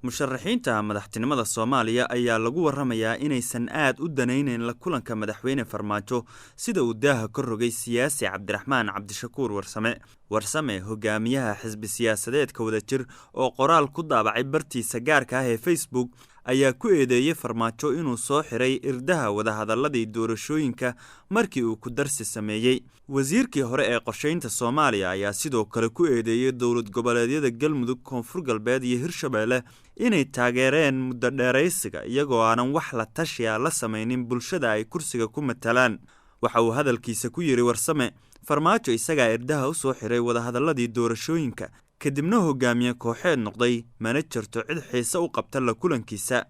musharaxiinta madaxtinimada Soomaaliya ayaa lagu waramayaa inaysan aad u danaynayn la kulanka madaxweyne Farmaajo sida uu daaha ka rogay siyaasi Cabdiraxmaan Cabdishakuur Warsame hogaamiyaha xisbi siyaasadeedka Wadajir oo qoraal ku daabacay bartiisa gaarka ah ee Facebook ayaa ku eedeeyay Farmaajo inuu soo xiray irdaha wadahadaladii doorashooyinka markii uu ku darsi sameeyay. Wasiirkii hore ee qorsheynta Soomaaliya ayaa sidoo kale ku eedeeyay dowlad goboleedyada Galmudug, Koonfur Galbeed iyo Hirshabeelle inay taageereen muddo dheeraysiga iyagoo aanan wax la tashiya la samaynin bulshada ay kursiga ku matalaan. Waxa uu hadalkiisa ku yiri Warsame, Farmaajo isagaa irdaha u soo xiray wadahadaladii doorashooyinka kadibna hogaamiye kooxeed noqday mana jirto cid xiise u qabta la kulankiisa.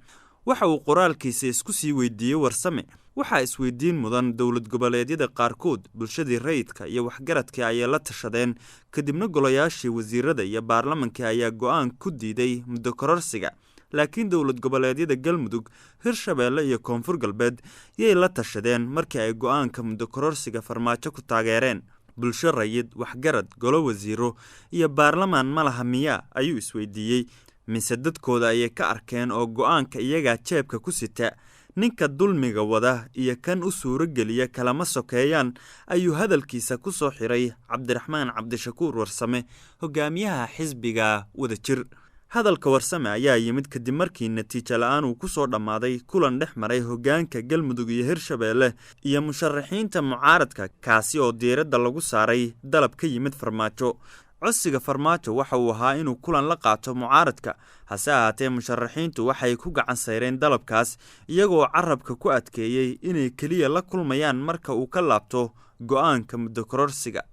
Waxa uu qoraalkiisa isku sii weydiiyay Warsame, waxa isweydiin mudan dowlad goboleedyada qaarkood bulshadii rayidka iyo waxgaradka ay la tashadeen kadibna golayaashii wasiirada iyo baarlamaanka ayaa go'aan ku diiday muddo kororsiga. laakiin dowlad goboleedyada Galmudug, Hirshabeelle iyo Koonfur Galbeed yay la tashadeen markii ay go'aanka muddo kororsiga Farmaajo ku taageereen. bulsho rayid, waxgarad, golo wasiiro iyo baarlamaan malaha miya ayuu isweydiiyey, mise dadkooda ayay ka arkeen oo go'aanka iyaga jeebka ku sita. ninka dulmiga wada iyo kan u suuro geliya kalama sokeeyaan ayuu hadalkiisa ku soo xiray Cabdiraxmaan Cabdishakuur Warsame, hogaamiyaha xisbiga Wadajir. hadalka Warsame ayaa yimid kadib markii natiijo la'aan uu ku soo dhamaaday kulan dhex maray hogaanka Galmudug iyo Hirshabeelle iyo musharaxiinta mucaaradka kaasi oo diiradda lagu saaray dalab ka yimid Farmaajo. codsiga Farmaajo waxa uu ahaa inuu kulan la qaato mucaaradka, hase ahaatee musharaxiintu waxay ku gacan sayreen dalabkaas iyagoo carabka ku adkeeyay inay kaliya la kulmayaan marka uu ka laabto go'aanka muddo kororsiga.